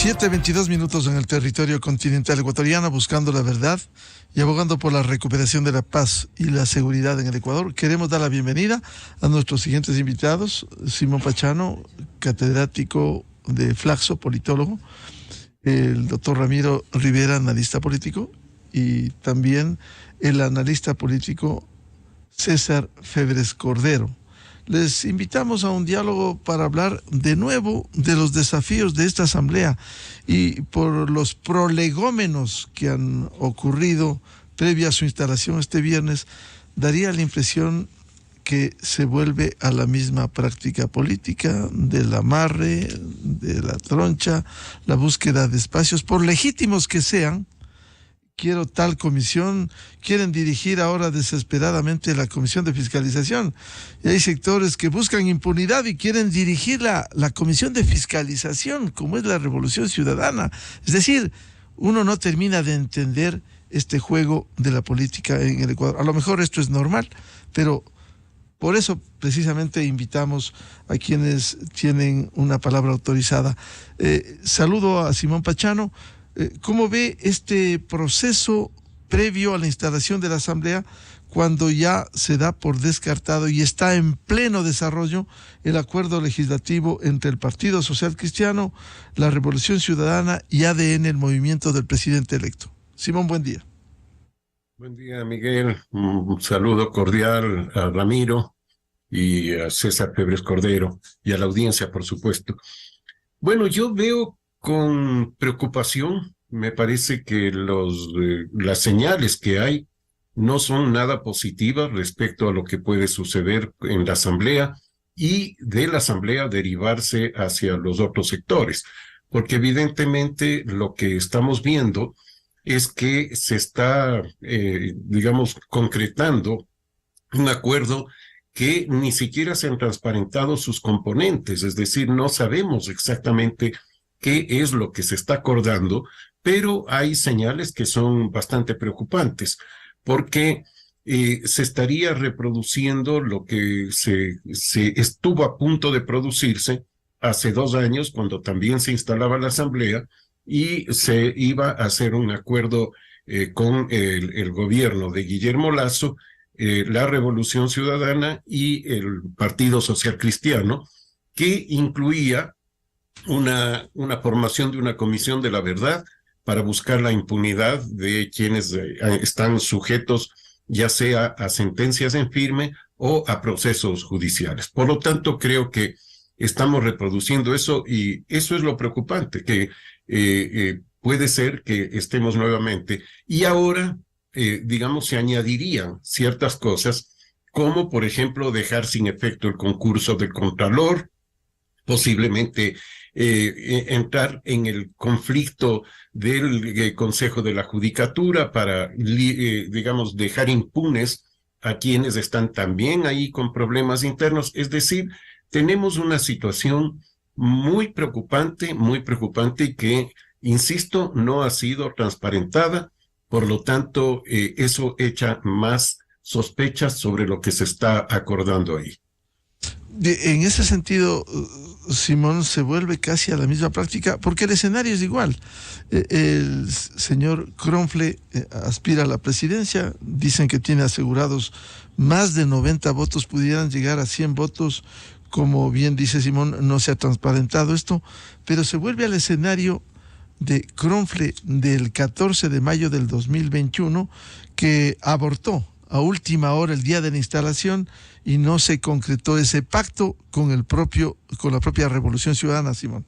7:22 en el territorio continental ecuatoriano, buscando la verdad y abogando por la recuperación de la paz y la seguridad en el Ecuador. Queremos dar la bienvenida a nuestros siguientes invitados: Simón Pachano, catedrático de Flaxo, politólogo; el doctor Ramiro Rivera, analista político; y también el analista político César Febres Cordero. Les invitamos a un diálogo para hablar de nuevo de los desafíos de esta asamblea y por los prolegómenos que han ocurrido previa a su instalación este viernes. Daría la impresión que se vuelve a la misma práctica política del amarre, de la troncha, la búsqueda de espacios, por legítimos que sean. Quiero tal comisión, quieren dirigir ahora desesperadamente la comisión de fiscalización. Y hay sectores que buscan impunidad y quieren dirigir la comisión de fiscalización, como es la Revolución Ciudadana. Es decir, uno no termina de entender este juego de la política en el Ecuador. A lo mejor esto es normal, pero por eso precisamente invitamos a quienes tienen una palabra autorizada. Saludo a Simón Pachano. ¿Cómo ve este proceso previo a la instalación de la Asamblea, cuando ya se da por descartado y está en pleno desarrollo el acuerdo legislativo entre el Partido Social Cristiano, la Revolución Ciudadana y ADN, el movimiento del presidente electo? Simón, buen día. Buen día, Miguel. Un saludo cordial a Ramiro y a César Febres Cordero y a la audiencia, por supuesto. Bueno, yo veo con preocupación, me parece que las señales que hay no son nada positivas respecto a lo que puede suceder en la Asamblea y de la Asamblea derivarse hacia los otros sectores, porque evidentemente lo que estamos viendo es que se está, concretando un acuerdo que ni siquiera se han transparentado sus componentes, es decir, no sabemos exactamente qué es lo que se está acordando, pero hay señales que son bastante preocupantes, porque se estaría reproduciendo lo que se estuvo a punto de producirse hace 2 años, cuando también se instalaba la Asamblea, y se iba a hacer un acuerdo con el gobierno de Guillermo Lasso, la Revolución Ciudadana y el Partido Social Cristiano, que incluía una formación de una comisión de la verdad para buscar la impunidad de quienes están sujetos ya sea a sentencias en firme o a procesos judiciales. Por lo tanto, creo que estamos reproduciendo eso, y eso es lo preocupante, que puede ser que estemos nuevamente. Y ahora, se añadirían ciertas cosas, como por ejemplo dejar sin efecto el concurso del Contralor, posiblemente entrar en el conflicto del Consejo de la Judicatura para, dejar impunes a quienes están también ahí con problemas internos. Es decir, tenemos una situación muy preocupante y que, insisto, no ha sido transparentada. Por lo tanto, eso echa más sospechas sobre lo que se está acordando ahí. En ese sentido, Simón, se vuelve casi a la misma práctica, porque el escenario es igual. El señor Kronfle aspira a la presidencia, dicen que tiene asegurados más de 90 votos, pudieran llegar a 100 votos, como bien dice Simón, no se ha transparentado esto, pero se vuelve al escenario de Kronfle del 14 de mayo del 2021, que abortó a última hora el día de la instalación y no se concretó ese pacto con la propia Revolución Ciudadana, Simón.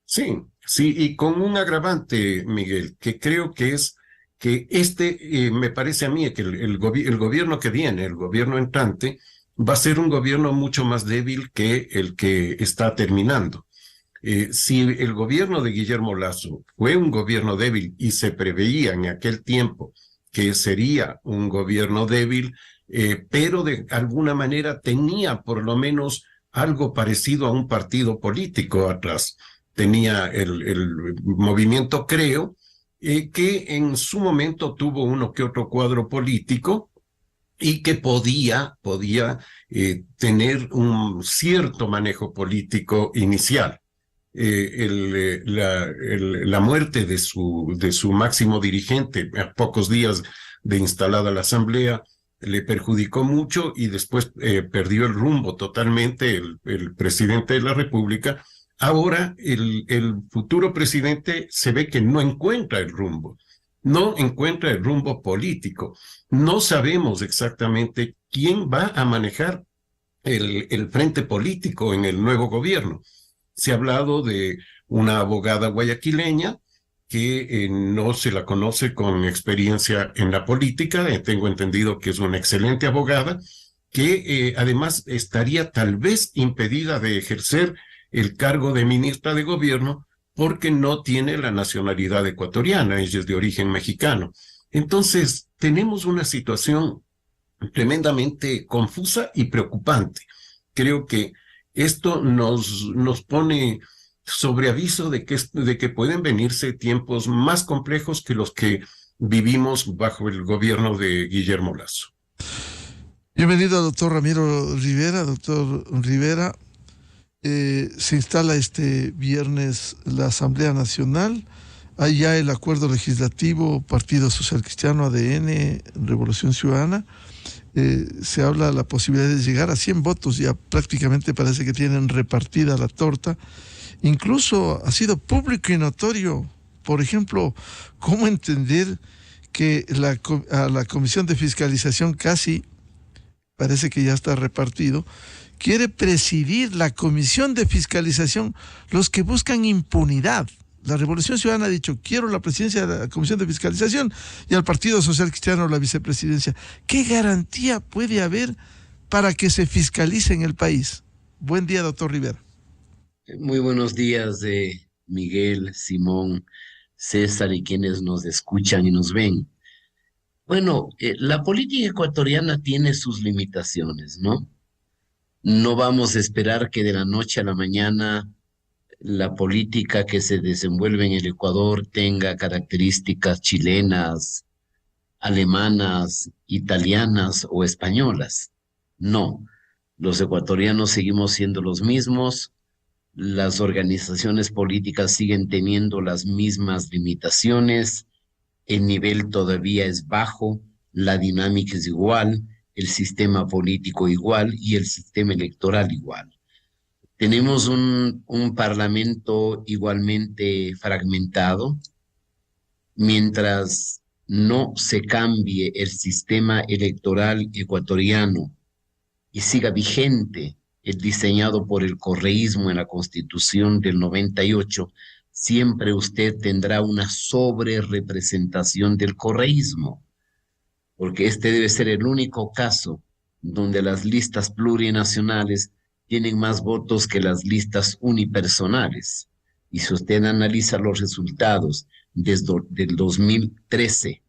Sí, y con un agravante, Miguel, que creo que es que me parece a mí que el gobierno que viene, el gobierno entrante, va a ser un gobierno mucho más débil que el que está terminando. Si el gobierno de Guillermo Lasso fue un gobierno débil y se preveía en aquel tiempo que sería un gobierno débil, pero de alguna manera tenía por lo menos algo parecido a un partido político atrás. Tenía el movimiento Creo, que en su momento tuvo uno que otro cuadro político y que podía tener un cierto manejo político inicial. la muerte de su máximo dirigente a pocos días de instalada la asamblea le perjudicó mucho y después perdió el rumbo totalmente el presidente de la República. Ahora el futuro presidente se ve que no encuentra el rumbo, no encuentra el rumbo político. No sabemos exactamente quién va a manejar el frente político en el nuevo gobierno. Se ha hablado de una abogada guayaquileña que no se la conoce con experiencia en la política. Tengo entendido que es una excelente abogada, que además estaría tal vez impedida de ejercer el cargo de ministra de gobierno porque no tiene la nacionalidad ecuatoriana, ella es de origen mexicano. Entonces, tenemos una situación tremendamente confusa y preocupante. Creo que esto nos pone sobre aviso de que pueden venirse tiempos más complejos que los que vivimos bajo el gobierno de Guillermo Lasso. Bienvenido, doctor Ramiro Rivera. Doctor Rivera, se instala este viernes la Asamblea Nacional. Hay ya el acuerdo legislativo, Partido Social Cristiano, ADN, Revolución Ciudadana. Se habla de la posibilidad de llegar a 100 votos, ya prácticamente parece que tienen repartida la torta. Incluso ha sido público y notorio, por ejemplo, cómo entender que a la Comisión de Fiscalización casi, parece que ya está repartido, quiere presidir la Comisión de Fiscalización los que buscan impunidad. La Revolución Ciudadana ha dicho, quiero la presidencia de la Comisión de Fiscalización y al Partido Social Cristiano la vicepresidencia. ¿Qué garantía puede haber para que se fiscalice en el país? Buen día, doctor Rivera. Muy buenos días, Miguel, Simón, César y quienes nos escuchan y nos ven. Bueno, la política ecuatoriana tiene sus limitaciones, ¿no? No vamos a esperar que de la noche a la mañana la política que se desenvuelve en el Ecuador tenga características chilenas, alemanas, italianas o españolas. No, los ecuatorianos seguimos siendo los mismos, las organizaciones políticas siguen teniendo las mismas limitaciones, el nivel todavía es bajo, la dinámica es igual, el sistema político igual y el sistema electoral igual. Tenemos un parlamento igualmente fragmentado. Mientras no se cambie el sistema electoral ecuatoriano y siga vigente el diseñado por el correísmo en la Constitución del 98, siempre usted tendrá una sobrerepresentación del correísmo, porque este debe ser el único caso donde las listas plurinacionales tienen más votos que las listas unipersonales. Y si usted analiza los resultados desde el 2013,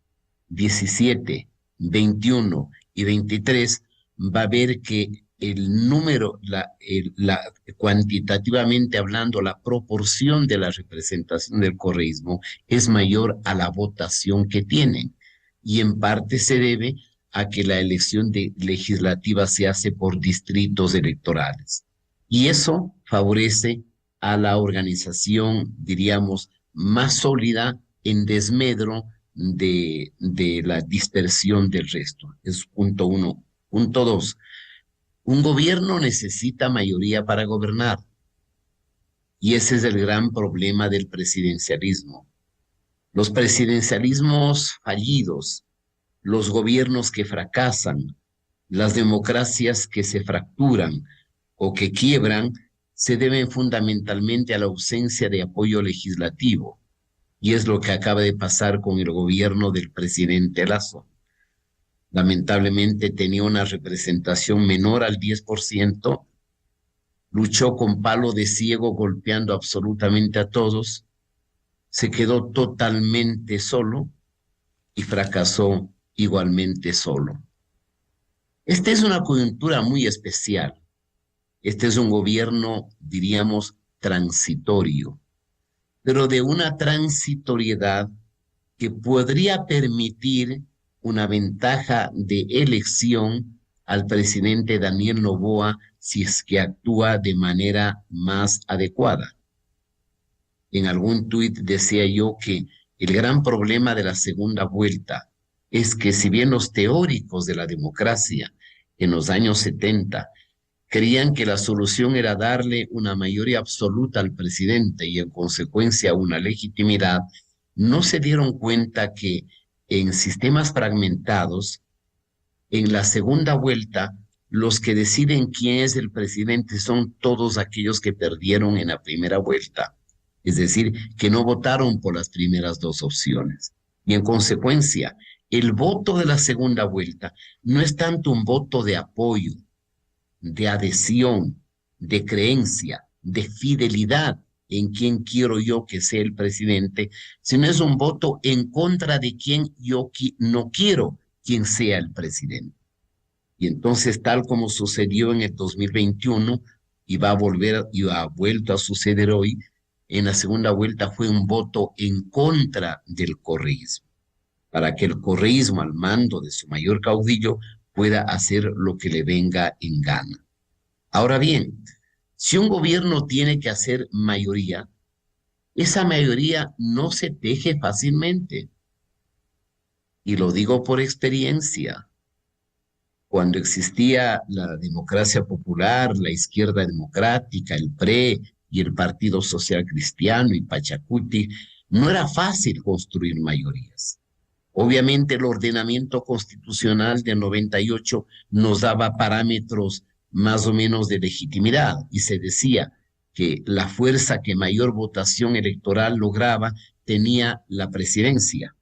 17, 21 y 23, va a ver que el número, cuantitativamente hablando, la proporción de la representación del correísmo es mayor a la votación que tienen. Y en parte se debe a que la elección legislativa se hace por distritos electorales. Y eso favorece a la organización, diríamos, más sólida en desmedro de la dispersión del resto. Es punto uno. Punto dos. Un gobierno necesita mayoría para gobernar. Y ese es el gran problema del presidencialismo. Los presidencialismos fallidos, los gobiernos que fracasan, las democracias que se fracturan o que quiebran, se deben fundamentalmente a la ausencia de apoyo legislativo. Y es lo que acaba de pasar con el gobierno del presidente Lasso. Lamentablemente tenía una representación menor al 10%, luchó con palo de ciego golpeando absolutamente a todos, se quedó totalmente solo y fracasó igualmente solo. Esta es una coyuntura muy especial. Este es un gobierno, diríamos, transitorio, pero de una transitoriedad que podría permitir una ventaja de elección al presidente Daniel Noboa si es que actúa de manera más adecuada. en algún tuit decía yo que el gran problema de la segunda vuelta es que si bien los teóricos de la democracia en los años 70 creían que la solución era darle una mayoría absoluta al presidente y en consecuencia una legitimidad, no se dieron cuenta que en sistemas fragmentados, en la segunda vuelta, los que deciden quién es el presidente son todos aquellos que perdieron en la primera vuelta, es decir, que no votaron por las primeras dos opciones. Y en consecuencia, el voto de la segunda vuelta no es tanto un voto de apoyo, de adhesión, de creencia, de fidelidad en quien quiero yo que sea el presidente, sino es un voto en contra de quien yo no quiero quien sea el presidente. Y entonces, tal como sucedió en el 2021 y va a volver y ha vuelto a suceder hoy, en la segunda vuelta fue un voto en contra del correísmo, para que el correísmo al mando de su mayor caudillo pueda hacer lo que le venga en gana. Ahora bien, si un gobierno tiene que hacer mayoría, esa mayoría no se teje fácilmente. Y lo digo por experiencia. Cuando existía la democracia popular, la izquierda democrática, el PRE y el Partido Social Cristiano y Pachacuti, no era fácil construir mayorías. Obviamente el ordenamiento constitucional del 98 nos daba parámetros más o menos de legitimidad y se decía que la fuerza que mayor votación electoral lograba tenía la presidencia,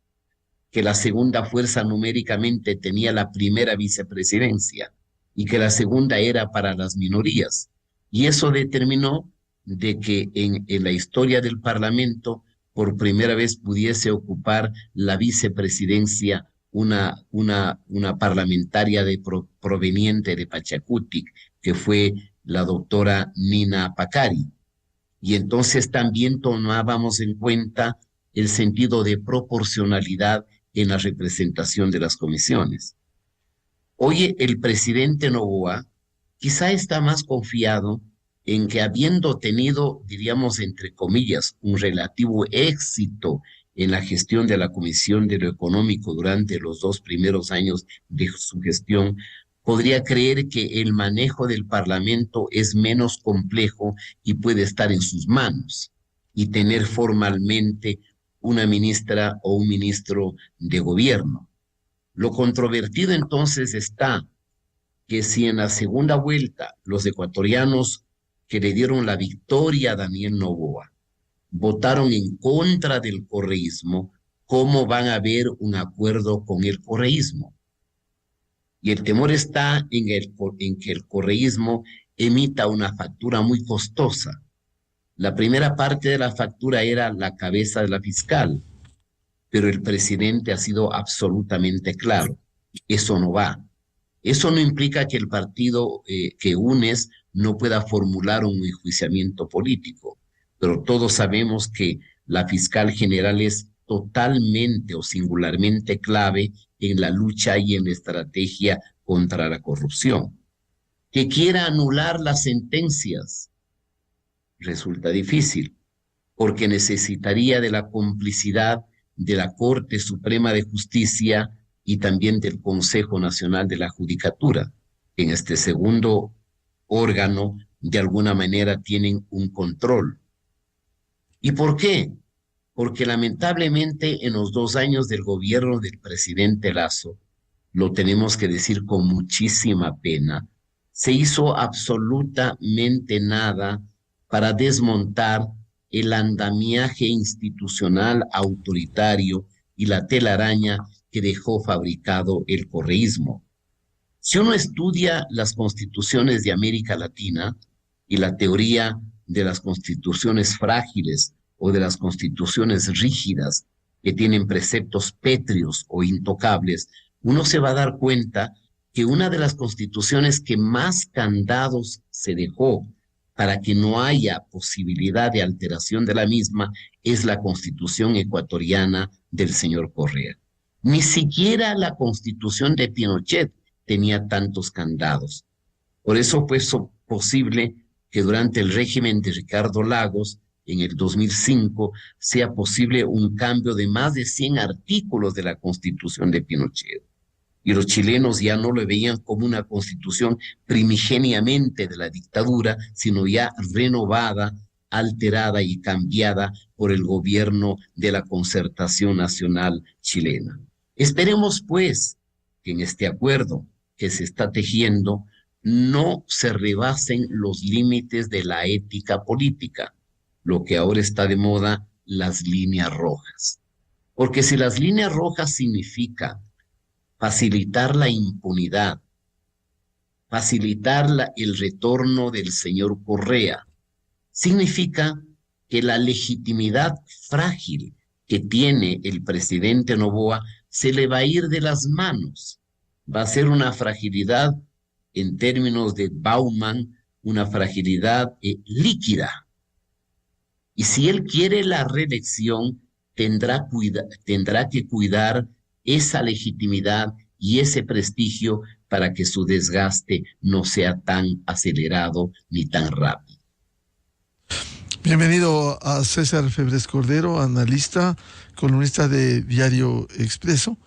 que la segunda fuerza numéricamente tenía la primera vicepresidencia y que la segunda era para las minorías. Y eso determinó de que en la historia del Parlamento por primera vez pudiese ocupar la vicepresidencia una parlamentaria proveniente de Pachacutic, que fue la doctora Nina Pacari. Y entonces también tomábamos en cuenta el sentido de proporcionalidad en la representación de las comisiones. Hoy el presidente Noboa quizá está más confiado en que habiendo tenido, diríamos entre comillas, un relativo éxito en la gestión de la Comisión de lo Económico durante los 2 primeros años de su gestión, podría creer que el manejo del Parlamento es menos complejo y puede estar en sus manos y tener formalmente una ministra o un ministro de gobierno. Lo controvertido entonces está que si en la segunda vuelta los ecuatorianos que le dieron la victoria a Daniel Noboa votaron en contra del correísmo, ¿cómo van a haber un acuerdo con el correísmo? Y el temor está en que el correísmo emita una factura muy costosa. La primera parte de la factura era la cabeza de la fiscal, pero el presidente ha sido absolutamente claro. Eso no va. Eso no implica que el partido que UNES no pueda formular un enjuiciamiento político, pero todos sabemos que la fiscal general es totalmente o singularmente clave en la lucha y en la estrategia contra la corrupción. Que quiera anular las sentencias resulta difícil, porque necesitaría de la complicidad de la Corte Suprema de Justicia y también del Consejo Nacional de la Judicatura. En este segundo órgano, de alguna manera, tienen un control. ¿Y por qué? Porque lamentablemente en los 2 años del gobierno del presidente Lasso, lo tenemos que decir con muchísima pena, se hizo absolutamente nada para desmontar el andamiaje institucional autoritario y la telaraña que dejó fabricado el correísmo. Si uno estudia las constituciones de América Latina y la teoría de las constituciones frágiles o de las constituciones rígidas que tienen preceptos pétreos o intocables, uno se va a dar cuenta que una de las constituciones que más candados se dejó para que no haya posibilidad de alteración de la misma es la Constitución ecuatoriana del señor Correa. Ni siquiera la Constitución de Pinochet tenía tantos candados. Por eso fue posible que durante el régimen de Ricardo Lagos en el 2005 sea posible un cambio de más de 100 artículos de la Constitución de Pinochet. Y los chilenos ya no lo veían como una constitución primigeniamente de la dictadura, sino ya renovada, alterada y cambiada por el gobierno de la Concertación Nacional chilena. Esperemos, pues, que en este acuerdo que se está tejiendo no se rebasen los límites de la ética política, lo que ahora está de moda, las líneas rojas. Porque si las líneas rojas significan facilitar la impunidad, facilitar el retorno del señor Correa, significa que la legitimidad frágil que tiene el presidente Noboa se le va a ir de las manos. Va a ser una fragilidad, en términos de Bauman, una fragilidad líquida. Y si él quiere la reelección, tendrá que cuidar esa legitimidad y ese prestigio para que su desgaste no sea tan acelerado ni tan rápido. Bienvenido a César Febres Cordero, analista, columnista de Diario Expreso.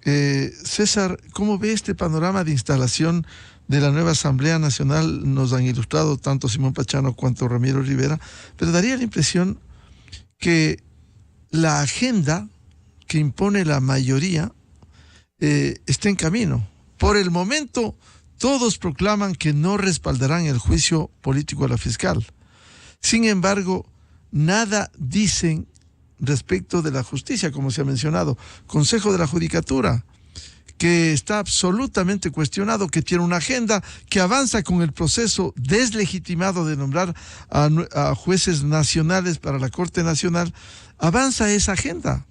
César, ¿cómo ve este panorama de instalación de la nueva Asamblea Nacional? Nos han ilustrado tanto Simón Pachano cuanto Ramiro Rivera, pero daría la impresión que la agenda que impone la mayoría está en camino. Por el momento, todos proclaman que no respaldarán el juicio político a la fiscal. Sin embargo, nada dicen respecto de la justicia, como se ha mencionado. Consejo de la Judicatura, que está absolutamente cuestionado, que tiene una agenda que avanza con el proceso deslegitimado de nombrar a jueces nacionales para la Corte Nacional, avanza esa agenda,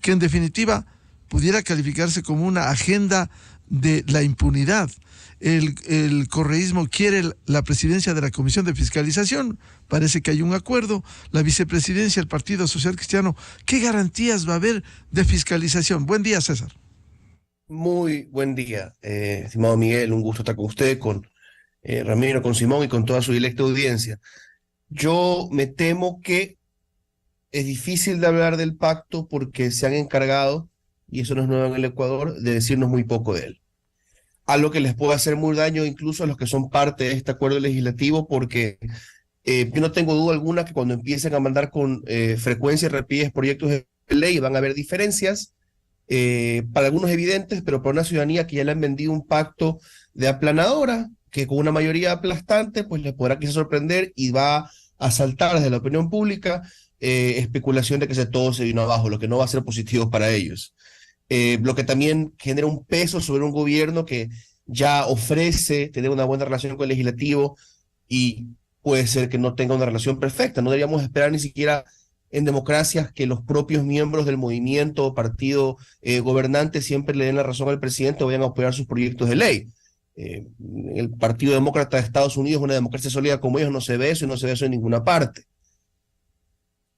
que en definitiva pudiera calificarse como una agenda de la impunidad. El correísmo quiere la presidencia de la Comisión de Fiscalización, parece que hay un acuerdo, la vicepresidencia del Partido Social Cristiano. ¿Qué garantías va a haber de fiscalización? Buen día, César. Muy buen día, estimado Miguel, un gusto estar con usted, con Ramiro, con Simón y con toda su directa audiencia. Yo me temo que es difícil de hablar del pacto porque se han encargado, y eso no es nuevo en el Ecuador, de decirnos muy poco de él. Algo que les puede hacer muy daño incluso a los que son parte de este acuerdo legislativo, porque yo no tengo duda alguna que cuando empiecen a mandar con frecuencia y rapidez proyectos de ley van a haber diferencias, para algunos evidentes, pero para una ciudadanía que ya le han vendido un pacto de aplanadora, que con una mayoría aplastante, pues les podrá quizás sorprender y va a saltar desde la opinión pública especulación de que todo se vino abajo, lo que no va a ser positivo para ellos. Lo que también genera un peso sobre un gobierno que ya ofrece tener una buena relación con el legislativo y puede ser que no tenga una relación perfecta. No deberíamos esperar ni siquiera en democracias que los propios miembros del movimiento o partido gobernante siempre le den la razón al presidente o vayan a apoyar sus proyectos de ley. El Partido Demócrata de Estados Unidos, una democracia sólida como ellos, no se ve eso y no se ve eso en ninguna parte.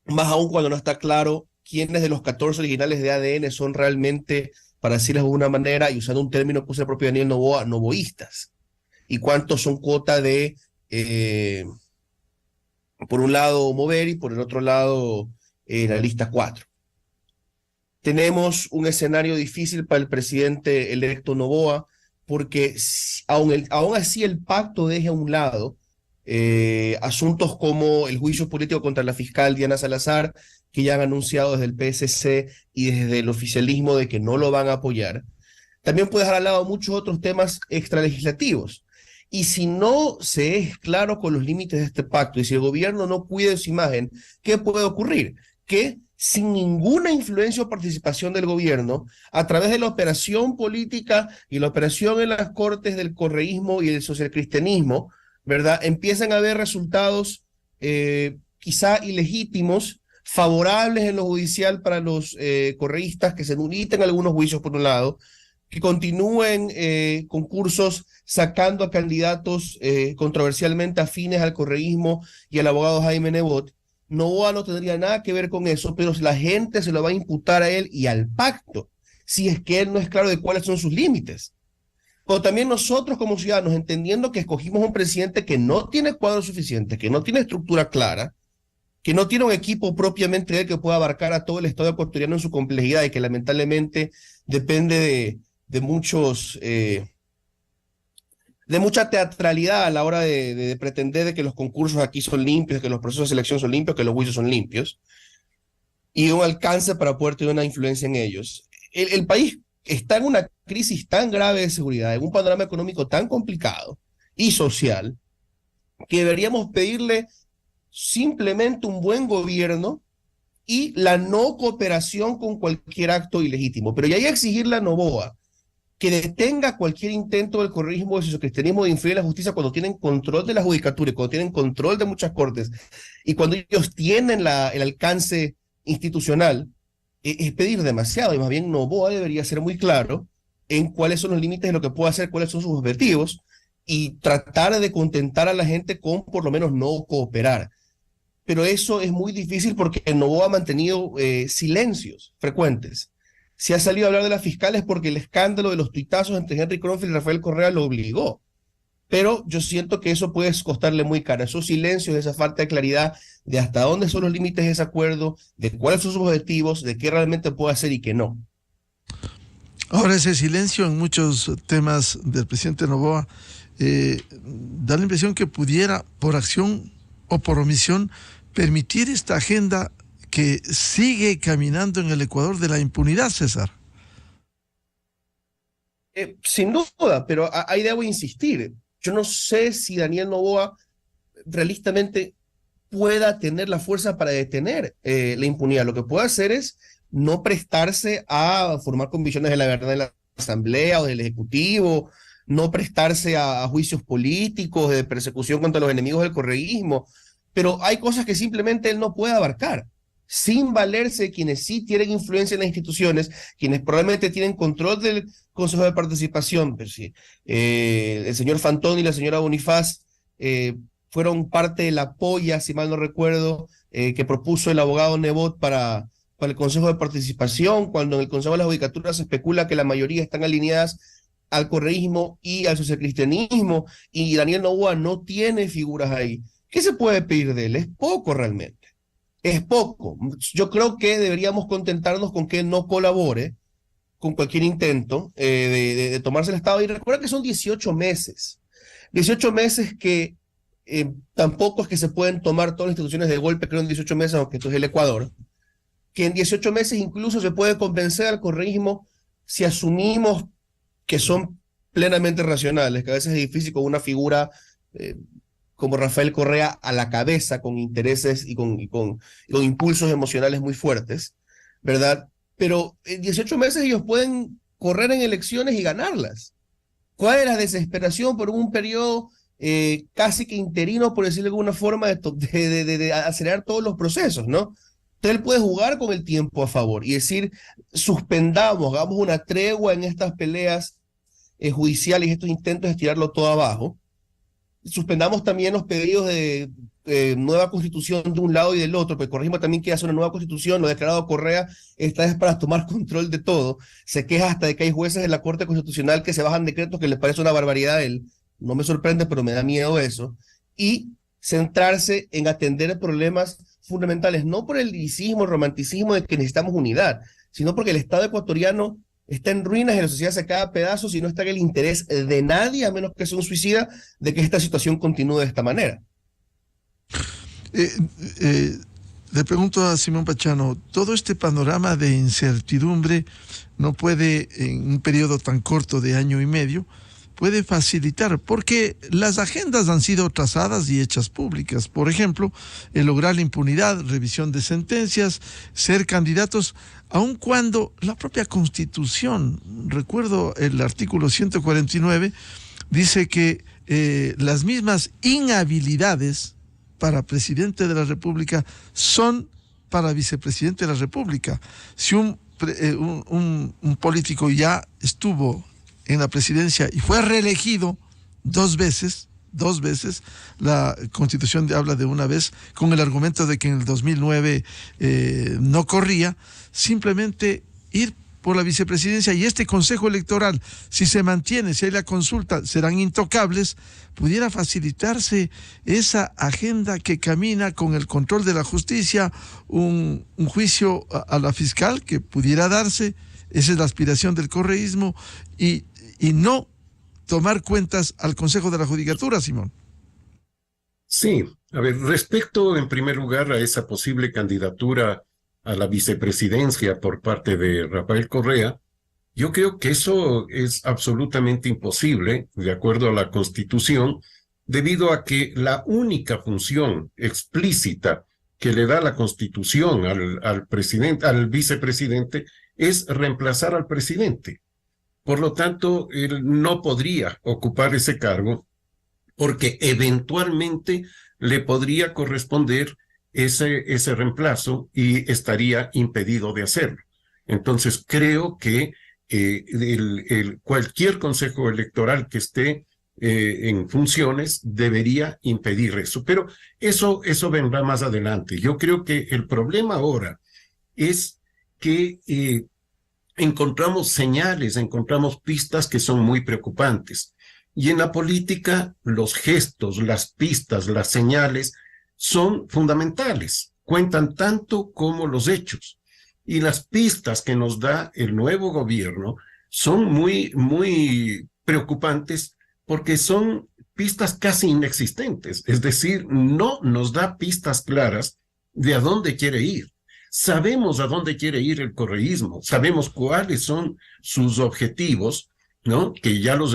Más aún cuando no está claro quiénes de los 14 originales de ADN son realmente, para decirles de alguna manera, y usando un término que usa el propio Daniel Noboa, novoístas, y cuántos son cuota de, por un lado, Mover y por el otro lado, la lista 4. Tenemos un escenario difícil para el presidente electo Noboa, porque aún así el pacto deja a un lado asuntos como el juicio político contra la fiscal Diana Salazar, que ya han anunciado desde el PSC y desde el oficialismo de que no lo van a apoyar. También puede dejar al lado muchos otros temas extralegislativos. Y si no se es claro con los límites de este pacto y si el gobierno no cuida su imagen, ¿qué puede ocurrir? Que sin ninguna influencia o participación del gobierno, a través de la operación política y la operación en las cortes del correísmo y del socialcristianismo, ¿verdad?, empiezan a haber resultados quizá ilegítimos, favorables en lo judicial para los correístas, que se nuliten algunos juicios por un lado, que continúen concursos sacando a candidatos controversialmente afines al correísmo y al abogado Jaime Nebot. Noboa no tendría nada que ver con eso, pero la gente se lo va a imputar a él y al pacto, si es que él no es claro de cuáles son sus límites. Pero también nosotros como ciudadanos, entendiendo que escogimos un presidente que no tiene cuadro suficiente, que no tiene estructura clara, que no tiene un equipo propiamente de él que pueda abarcar a todo el Estado ecuatoriano en su complejidad y que lamentablemente depende de mucha teatralidad a la hora de pretender de que los concursos aquí son limpios, que los procesos de selección son limpios, que los juicios son limpios, y un alcance para poder tener una influencia en ellos. El país está en una crisis tan grave de seguridad, en un panorama económico tan complicado y social, que deberíamos pedirle simplemente un buen gobierno y la no cooperación con cualquier acto ilegítimo. Pero ya hay que exigirle a Noboa que detenga cualquier intento del correísmo, del sociocristianismo de influir en la justicia cuando tienen control de la judicatura y cuando tienen control de muchas cortes y cuando ellos tienen el alcance institucional. Es pedir demasiado, y más bien Noboa debería ser muy claro en cuáles son los límites de lo que puede hacer, cuáles son sus objetivos, y tratar de contentar a la gente con por lo menos no cooperar. Pero eso es muy difícil porque Noboa ha mantenido silencios frecuentes. Si ha salido a hablar de las fiscales porque el escándalo de los tuitazos entre Henry Kronfeld y Rafael Correa lo obligó. Pero yo siento que eso puede costarle muy caro. Esos silencios, esa falta de claridad de hasta dónde son los límites de ese acuerdo, de cuáles son sus objetivos, de qué realmente puede hacer y qué no. Ahora, ese silencio en muchos temas del presidente Noboa da la impresión que pudiera, por acción o por omisión, permitir esta agenda que sigue caminando en el Ecuador de la impunidad, César. Sin duda, pero ahí debo insistir. Yo no sé si Daniel Noboa realistamente pueda tener la fuerza para detener la impunidad. Lo que puede hacer es no prestarse a formar convicciones de la verdad en la Asamblea o del Ejecutivo, no prestarse a juicios políticos de persecución contra los enemigos del correísmo, pero hay cosas que simplemente él no puede abarcar, sin valerse de quienes sí tienen influencia en las instituciones, quienes probablemente tienen control del Consejo de Participación. Pero sí, el señor Fantón y la señora Bonifaz fueron parte de la polla, si mal no recuerdo, que propuso el abogado Nebot para el Consejo de Participación, cuando en el Consejo de la Judicatura se especula que la mayoría están alineadas al correísmo y al sociocristianismo, y Daniel Noboa no tiene figuras ahí. ¿Qué se puede pedir de él? Es poco realmente. Es poco. Yo creo que deberíamos contentarnos con que él no colabore con cualquier intento de tomarse el Estado. Y recuerda que son 18 meses. 18 meses que tampoco es que se pueden tomar todas las instituciones de golpe, creo en 18 meses, aunque esto es el Ecuador. Que en 18 meses incluso se puede convencer al correísmo si asumimos que son plenamente racionales, que a veces es difícil con una figura como Rafael Correa a la cabeza, con intereses y con impulsos emocionales muy fuertes, ¿verdad? Pero en 18 meses ellos pueden correr en elecciones y ganarlas. ¿Cuál es la desesperación por un periodo casi que interino, por decirlo de alguna forma, de acelerar todos los procesos, ¿no? Entonces él puede jugar con el tiempo a favor y decir, suspendamos, hagamos una tregua en estas peleas judiciales y estos intentos de tirarlo todo abajo. Suspendamos también los pedidos de nueva constitución de un lado y del otro, porque el correísmo también quiere hacer una nueva constitución, lo ha declarado Correa, esta es para tomar control de todo. Se queja hasta de que hay jueces de la Corte Constitucional que se bajan decretos que les parece una barbaridad a él. No me sorprende, pero me da miedo eso. Y centrarse en atender problemas fundamentales, no por el licismo, el romanticismo de que necesitamos unidad, sino porque el Estado ecuatoriano está en ruinas y la sociedad se cae a pedazos y no está en el interés de nadie, a menos que sea un suicida, de que esta situación continúe de esta manera. Le pregunto a Simón Pachano, todo este panorama de incertidumbre no puede, en un periodo tan corto de año y medio, puede facilitar, porque las agendas han sido trazadas y hechas públicas. Por ejemplo, el lograr la impunidad, revisión de sentencias, ser candidatos, aun cuando la propia Constitución, recuerdo el artículo 149, dice que las mismas inhabilidades para presidente de la República son para vicepresidente de la República. Si un político ya estuvo en la presidencia y fue reelegido dos veces, la Constitución habla de una vez, con el argumento de que en el 2009 no corría, simplemente ir por la vicepresidencia y este Consejo Electoral, si se mantiene, si hay la consulta, serán intocables, pudiera facilitarse esa agenda que camina con el control de la justicia, un juicio a la fiscal que pudiera darse, esa es la aspiración del correísmo, y no tomar cuentas al Consejo de la Judicatura, Simón. Sí, a ver, respecto en primer lugar a esa posible candidatura a la vicepresidencia por parte de Rafael Correa, yo creo que eso es absolutamente imposible, de acuerdo a la Constitución, debido a que la única función explícita que le da la Constitución al presidente, al vicepresidente, es reemplazar al presidente. Por lo tanto, él no podría ocupar ese cargo porque eventualmente le podría corresponder ese reemplazo y estaría impedido de hacerlo. Entonces, creo que cualquier consejo electoral que esté en funciones debería impedir eso. Pero eso vendrá más adelante. Yo creo que el problema ahora es que encontramos señales, encontramos pistas que son muy preocupantes. Y en la política, los gestos, las pistas, las señales son fundamentales, cuentan tanto como los hechos. Y las pistas que nos da el nuevo gobierno son muy, muy preocupantes porque son pistas casi inexistentes. Es decir, no nos da pistas claras de a dónde quiere ir. Sabemos a dónde quiere ir el correísmo, sabemos cuáles son sus objetivos, ¿no? Que ya los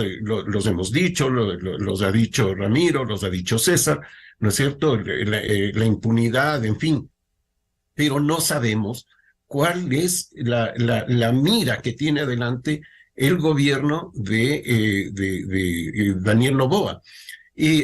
hemos dicho, los ha dicho Ramiro, los ha dicho César, ¿no es cierto? La impunidad, en fin. Pero no sabemos cuál es la mira que tiene adelante el gobierno de Daniel Noboa.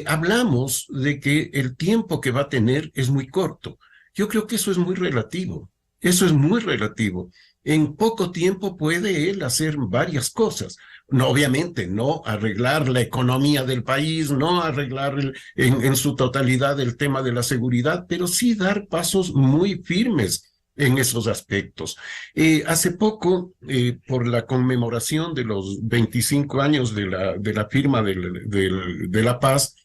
Hablamos de que el tiempo que va a tener es muy corto. Yo creo que eso es muy relativo. Eso es muy relativo. En poco tiempo puede él hacer varias cosas. No, obviamente, no arreglar la economía del país, no arreglar en su totalidad el tema de la seguridad, pero sí dar pasos muy firmes en esos aspectos. Hace poco, por la conmemoración de los 25 años de la firma de la paz,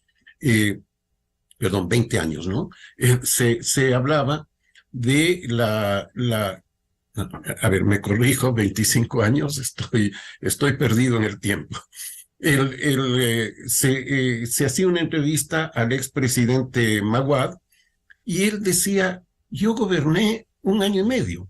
perdón, 20 años, ¿no? Se hablaba de a ver, me corrijo, 25 años, estoy perdido en el tiempo. Se hacía una entrevista al expresidente Maguad y él decía, yo goberné 1 año y medio.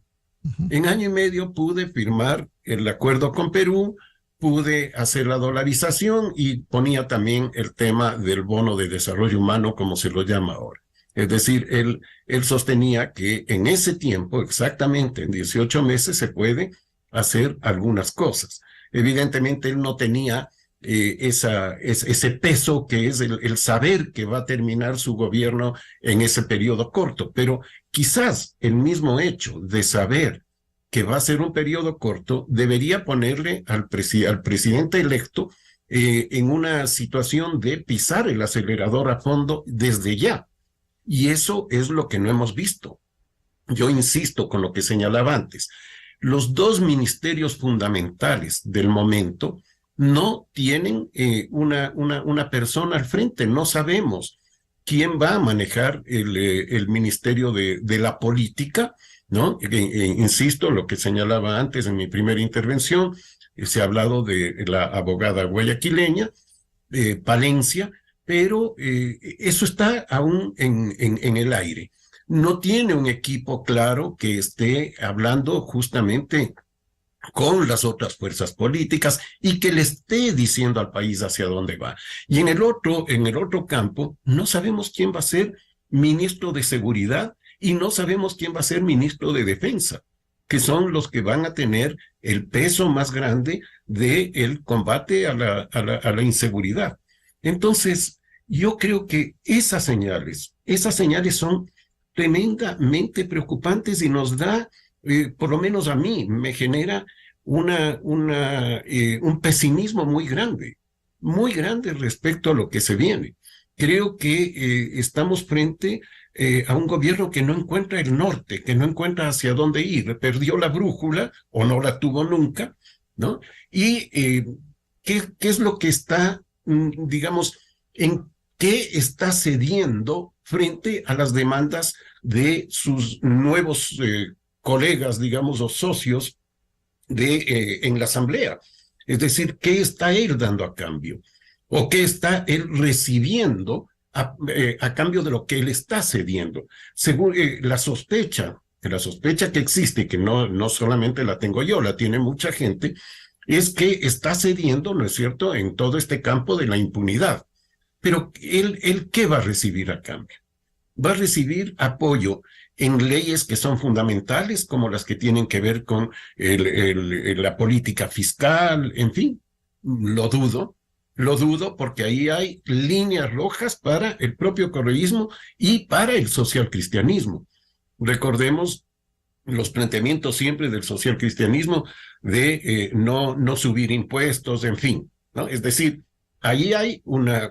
En 1 año y medio pude firmar el acuerdo con Perú, pude hacer la dolarización y ponía también el tema del bono de desarrollo humano, como se lo llama ahora. Es decir, él sostenía que en ese tiempo, exactamente en 18 meses, se puede hacer algunas cosas. Evidentemente, él no tenía ese peso que es el saber que va a terminar su gobierno en ese periodo corto, pero quizás el mismo hecho de saber que va a ser un periodo corto debería ponerle al presidente electo en una situación de pisar el acelerador a fondo desde ya. Y eso es lo que no hemos visto. Yo insisto con lo que señalaba antes. Los 2 ministerios fundamentales del momento no tienen una persona al frente. No sabemos quién va a manejar el Ministerio de la Política, ¿no? Insisto, lo que señalaba antes en mi primera intervención, se ha hablado de la abogada guayaquileña, Palencia, pero eso está aún en el aire. No tiene un equipo claro que esté hablando justamente con las otras fuerzas políticas y que le esté diciendo al país hacia dónde va. Y en el otro campo, no sabemos quién va a ser ministro de Seguridad y no sabemos quién va a ser ministro de Defensa, que son los que van a tener el peso más grande del combate a la inseguridad. Entonces, yo creo que esas señales son tremendamente preocupantes y nos da, por lo menos a mí, me genera un pesimismo muy grande respecto a lo que se viene. Creo que estamos frente a un gobierno que no encuentra el norte, que no encuentra hacia dónde ir, perdió la brújula o no la tuvo nunca, ¿no? Y ¿qué es lo que está, digamos, en qué está cediendo frente a las demandas de sus nuevos colegas, digamos, o socios en la Asamblea? Es decir, ¿qué está él dando a cambio? ¿O qué está él recibiendo a cambio de lo que él está cediendo? Según la sospecha que existe, que no solamente la tengo yo, la tiene mucha gente, es que está cediendo, ¿no es cierto?, en todo este campo de la impunidad. Pero él ¿qué va a recibir a cambio? Va a recibir apoyo en leyes que son fundamentales, como las que tienen que ver con la política fiscal, en fin, lo dudo porque ahí hay líneas rojas para el propio correísmo y para el socialcristianismo. Recordemos los planteamientos siempre del socialcristianismo de no subir impuestos, en fin, ¿no? Es decir, ahí hay una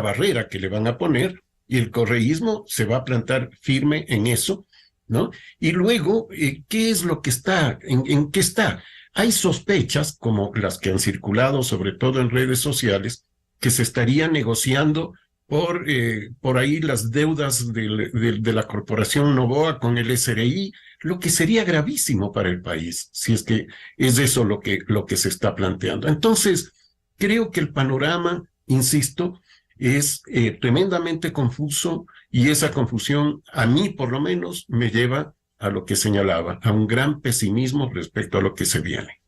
barrera que le van a poner y el correísmo se va a plantar firme en eso, ¿no? Y luego, ¿qué es lo que está? ¿En qué está? Hay sospechas, como las que han circulado, sobre todo en redes sociales, que se estaría negociando por ahí las deudas de la corporación Novoa con el SRI, lo que sería gravísimo para el país, si es que es eso lo que se está planteando. Entonces, creo que el panorama, insisto, es tremendamente confuso, y esa confusión, a mí por lo menos, me lleva a lo que señalaba, a un gran pesimismo respecto a lo que se viene.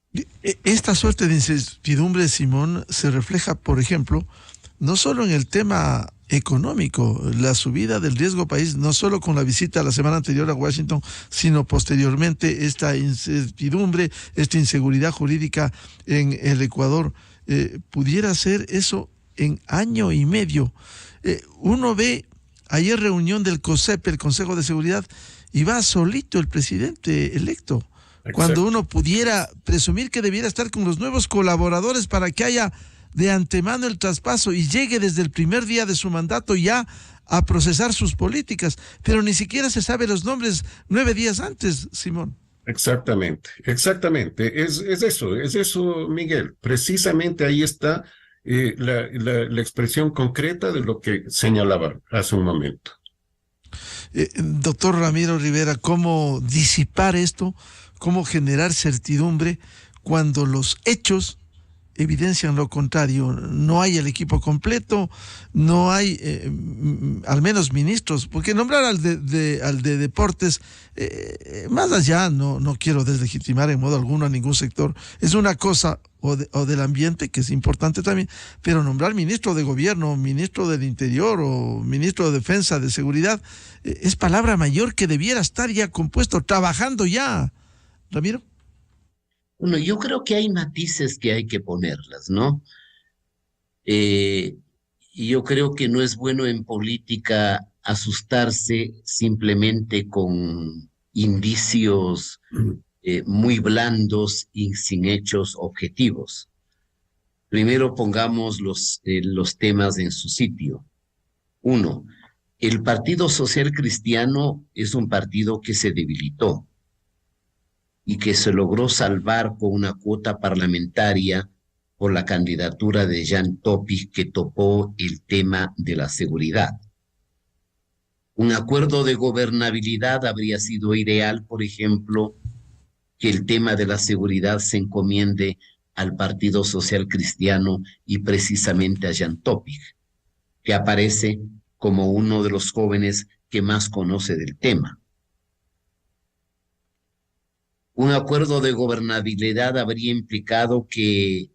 Esta suerte de incertidumbre, Simón, se refleja, por ejemplo, no solo en el tema económico, la subida del riesgo país, no solo con la visita la semana anterior a Washington, sino posteriormente esta incertidumbre, esta inseguridad jurídica en el Ecuador, pudiera ser eso en año y medio. Uno ve ayer reunión del COSEP, el Consejo de Seguridad, y va solito el presidente electo. Exacto. Cuando uno pudiera presumir que debiera estar con los nuevos colaboradores para que haya de antemano el traspaso y llegue desde el primer día de su mandato ya a procesar sus políticas, pero ni siquiera se sabe los nombres 9 días antes, Simón. Exactamente. Es eso, Miguel. Precisamente ahí está la expresión concreta de lo que señalaba hace un momento. Doctor Ramiro Rivera, ¿cómo disipar esto? ¿Cómo generar certidumbre cuando los hechos evidencian lo contrario? No hay el equipo completo, no hay al menos ministros, porque nombrar al de deportes, más allá, no quiero deslegitimar en modo alguno a ningún sector, es una cosa, o del ambiente, que es importante también, pero nombrar ministro de gobierno, ministro del interior o ministro de defensa, de seguridad, es palabra mayor que debiera estar ya compuesto, trabajando ya. Ramiro. Bueno, yo creo que hay matices que hay que ponerlas, ¿no? Y yo creo que no es bueno en política asustarse simplemente con indicios muy blandos y sin hechos objetivos. Primero pongamos los temas en su sitio. 1, el Partido Social Cristiano es un partido que se debilitó y que se logró salvar con una cuota parlamentaria por la candidatura de Jan Topic, que topó el tema de la seguridad. Un acuerdo de gobernabilidad habría sido ideal, por ejemplo, que el tema de la seguridad se encomiende al Partido Social Cristiano y precisamente a Jan Topic, que aparece como uno de los jóvenes que más conoce del tema. Un acuerdo de gobernabilidad habría implicado que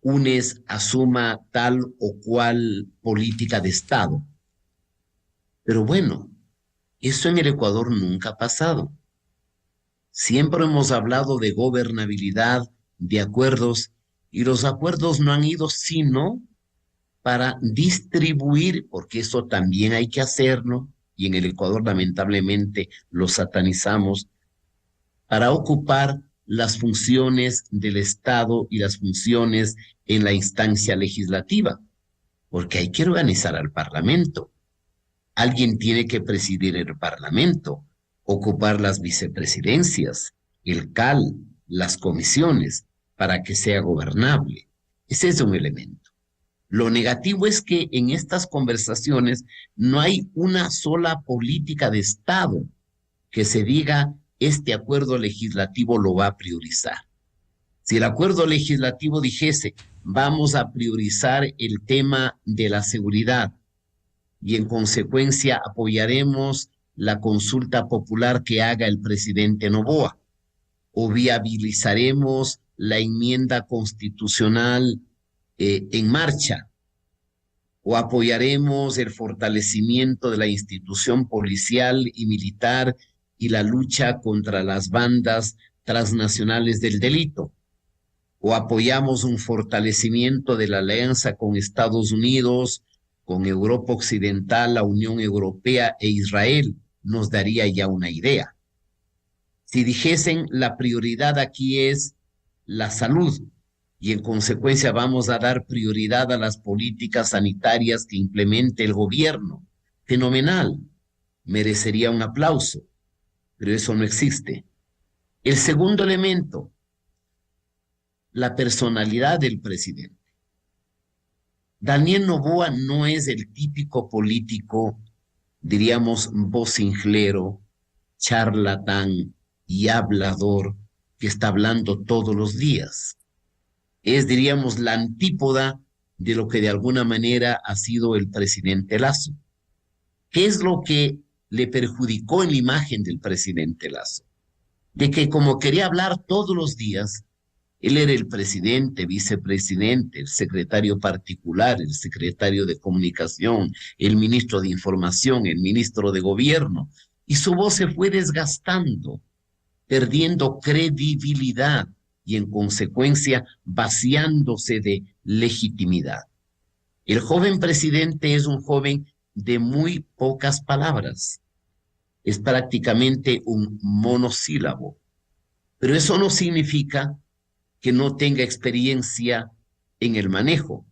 UNES asuma tal o cual política de Estado. Pero bueno, eso en el Ecuador nunca ha pasado. Siempre hemos hablado de gobernabilidad, de acuerdos, y los acuerdos no han ido sino para distribuir, porque eso también hay que hacerlo, y en el Ecuador lamentablemente lo satanizamos, para ocupar las funciones del Estado y las funciones en la instancia legislativa, porque hay que organizar al Parlamento, Alguien tiene que presidir el Parlamento, ocupar las vicepresidencias, el CAL, las comisiones, para que sea gobernable. Ese es un elemento. Lo negativo es que en estas conversaciones no hay una sola política de Estado que se diga este acuerdo legislativo lo va a priorizar. Si el acuerdo legislativo dijese vamos a priorizar el tema de la seguridad y en consecuencia apoyaremos la consulta popular que haga el presidente Noboa, o viabilizaremos la enmienda constitucional en marcha, o apoyaremos el fortalecimiento de la institución policial y militar y la lucha contra las bandas transnacionales del delito, o apoyamos un fortalecimiento de la alianza con Estados Unidos, con Europa Occidental, la Unión Europea e Israel, nos daría ya una idea. Si dijesen la prioridad aquí es la salud y en consecuencia vamos a dar prioridad a las políticas sanitarias que implemente el gobierno, fenomenal, merecería un aplauso, pero eso no existe. El segundo elemento, la personalidad del presidente. Daniel Noboa no es el típico político, diríamos, vocinglero, charlatán y hablador que está hablando todos los días. Es, diríamos, la antípoda de lo que de alguna manera ha sido el presidente Lasso. ¿Qué es lo que le perjudicó en la imagen del presidente Lasso? De que como quería hablar todos los días, él era el presidente, vicepresidente, el secretario particular, el secretario de comunicación, el ministro de información, el ministro de gobierno, y su voz se fue desgastando, perdiendo credibilidad y en consecuencia vaciándose de legitimidad. El joven presidente es un joven de muy pocas palabras, es prácticamente un monosílabo, pero eso no significa que no tenga experiencia en el manejo,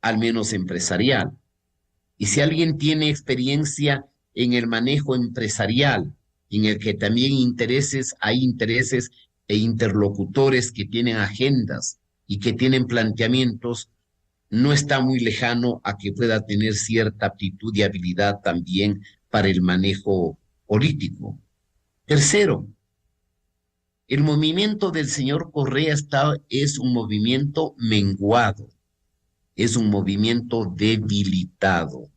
al menos empresarial. Y si alguien tiene experiencia en el manejo empresarial, en el que también hay intereses e interlocutores que tienen agendas y que tienen planteamientos, no está muy lejano a que pueda tener cierta aptitud y habilidad también para el manejo político. Tercero, el movimiento del señor Correa es un movimiento menguado, es un movimiento debilitado,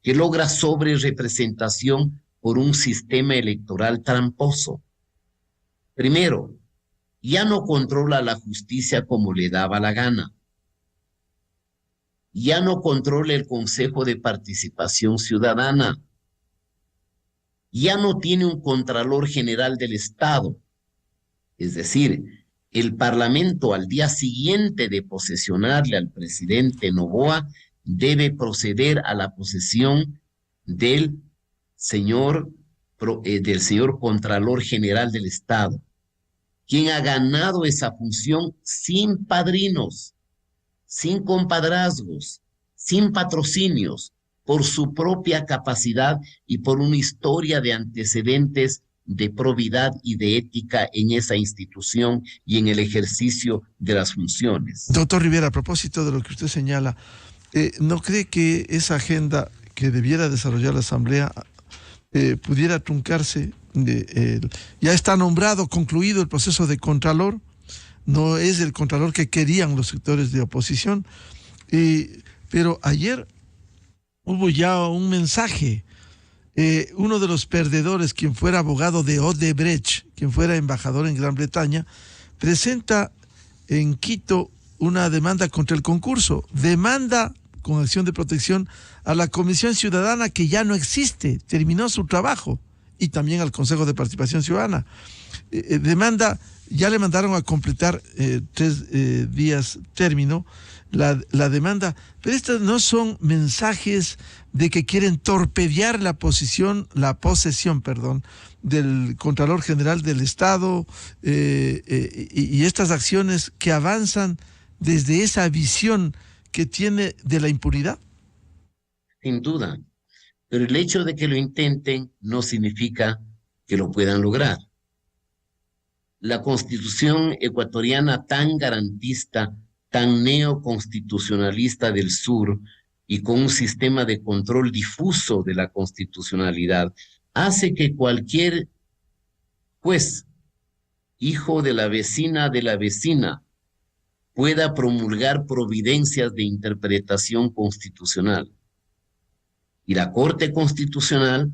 que logra sobrerepresentación por un sistema electoral tramposo. Primero, ya no controla la justicia como le daba la gana. Ya no controla el Consejo de Participación Ciudadana. Ya no tiene un Contralor General del Estado. Es decir, el Parlamento al día siguiente de posesionarle al presidente Noboa debe proceder a la posesión del señor Contralor General del Estado, quien ha ganado esa función sin padrinos, sin compadrazgos, sin patrocinios, por su propia capacidad y por una historia de antecedentes de probidad y de ética en esa institución y en el ejercicio de las funciones. Doctor Rivera, a propósito de lo que usted señala, ¿no cree que esa agenda que debiera desarrollar la Asamblea pudiera truncarse? Ya está nombrado, concluido el proceso de Contralor, no es el Contralor que querían los sectores de oposición, pero ayer hubo ya un mensaje. Uno de los perdedores, quien fuera abogado de Odebrecht, quien fuera embajador en Gran Bretaña, presenta en Quito una demanda contra el concurso, demanda con acción de protección a la Comisión Ciudadana que ya no existe, terminó su trabajo, y también al Consejo de Participación Ciudadana. Demanda, ya le mandaron a completar 3 días término la demanda, pero estos no son mensajes de que quieren torpedear la posesión del Contralor General del Estado y estas acciones que avanzan desde esa visión que tiene de la impunidad. Sin duda, pero el hecho de que lo intenten no significa que lo puedan lograr. La Constitución ecuatoriana tan garantista, tan neoconstitucionalista del sur y con un sistema de control difuso de la constitucionalidad, hace que cualquier juez, hijo de la vecina, pueda promulgar providencias de interpretación constitucional. Y la Corte Constitucional,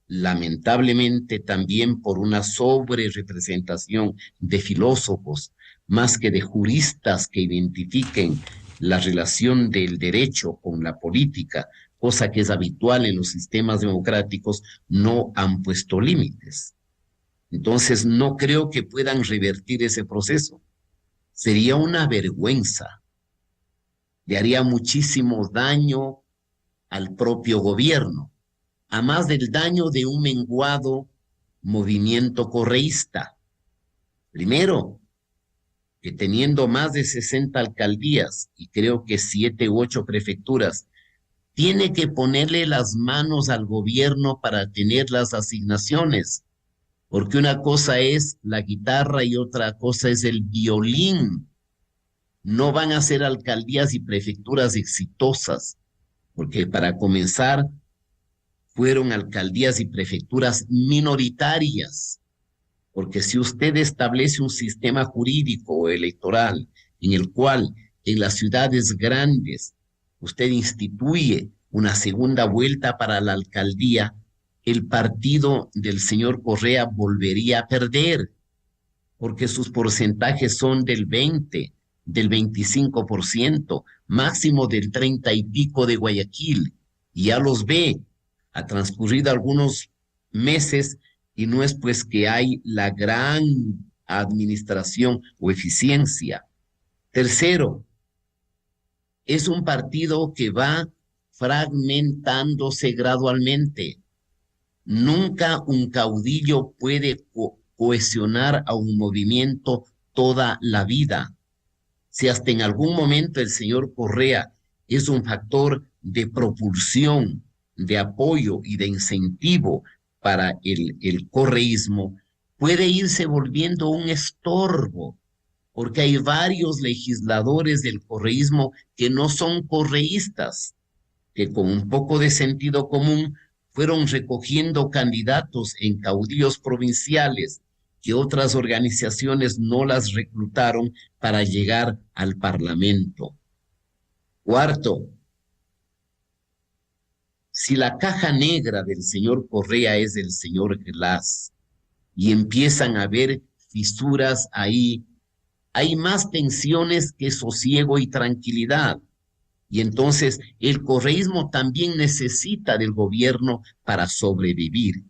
lamentablemente también por una sobrerepresentación de filósofos, más que de juristas que identifiquen la relación del derecho con la política, cosa que es habitual en los sistemas democráticos, no han puesto límites. Entonces, no creo que puedan revertir ese proceso. Sería una vergüenza. Le haría muchísimo daño al propio gobierno, a más del daño de un menguado movimiento correísta. Primero, que teniendo más de 60 alcaldías y creo que 7 u 8 prefecturas, tiene que ponerle las manos al gobierno para tener las asignaciones, porque una cosa es la guitarra y otra cosa es el violín. No van a ser alcaldías y prefecturas exitosas, porque para comenzar fueron alcaldías y prefecturas minoritarias, porque si usted establece un sistema jurídico o electoral en el cual en las ciudades grandes usted instituye una segunda vuelta para la alcaldía, el partido del señor Correa volvería a perder, porque sus porcentajes son del 20%, del 25%, máximo del 30 y pico de Guayaquil. Y ya los ve, ha transcurrido algunos meses y no es pues que hay la gran administración o eficiencia. Tercero, es un partido que va fragmentándose gradualmente. Nunca un caudillo puede cohesionar a un movimiento toda la vida. Si hasta en algún momento el señor Correa es un factor de propulsión, de apoyo y de incentivo para el correísmo, puede irse volviendo un estorbo, porque hay varios legisladores del correísmo que no son correístas, que con un poco de sentido común fueron recogiendo candidatos en caudillos provinciales que otras organizaciones no las reclutaron para llegar al Parlamento. Cuarto, si la caja negra del señor Correa es del señor Glass y empiezan a haber fisuras ahí, hay más tensiones que sosiego y tranquilidad. Y entonces el correísmo también necesita del gobierno para sobrevivir.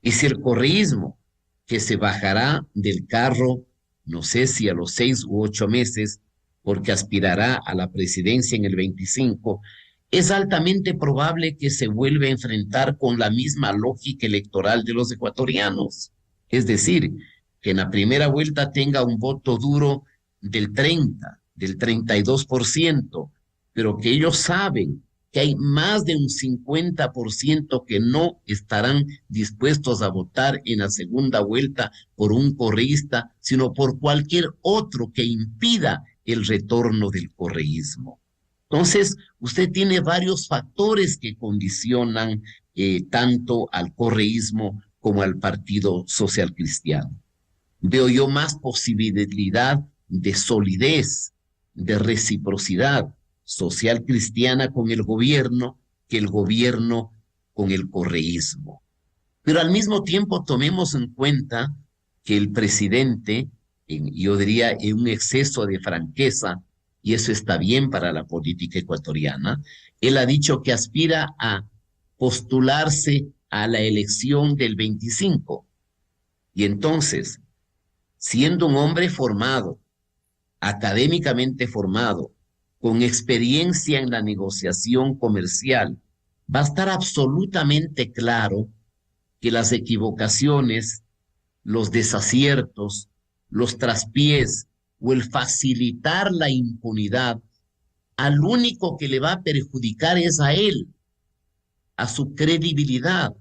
Es el correísmo que se bajará del carro, no sé si a los 6 u 8 meses, porque aspirará a la presidencia en el 25, es altamente probable que se vuelva a enfrentar con la misma lógica electoral de los ecuatorianos. Es decir, que en la primera vuelta tenga un voto duro del 30, del 32%, pero que ellos saben que hay más de un 50% que no estarán dispuestos a votar en la segunda vuelta por un correísta, sino por cualquier otro que impida el retorno del correísmo. Entonces, usted tiene varios factores que condicionan tanto al correísmo como al Partido Social Cristiano. Veo yo más posibilidad de solidez, de reciprocidad social cristiana con el gobierno que el gobierno con el correísmo. Pero al mismo tiempo tomemos en cuenta que el presidente, yo diría en un exceso de franqueza, y eso está bien para la política ecuatoriana, él ha dicho que aspira a postularse a la elección del 25. Y entonces, siendo un hombre formado, académicamente formado, con experiencia en la negociación comercial, va a estar absolutamente claro que las equivocaciones, los desaciertos, los traspiés o el facilitar la impunidad, al único que le va a perjudicar es a él. a su credibilidad,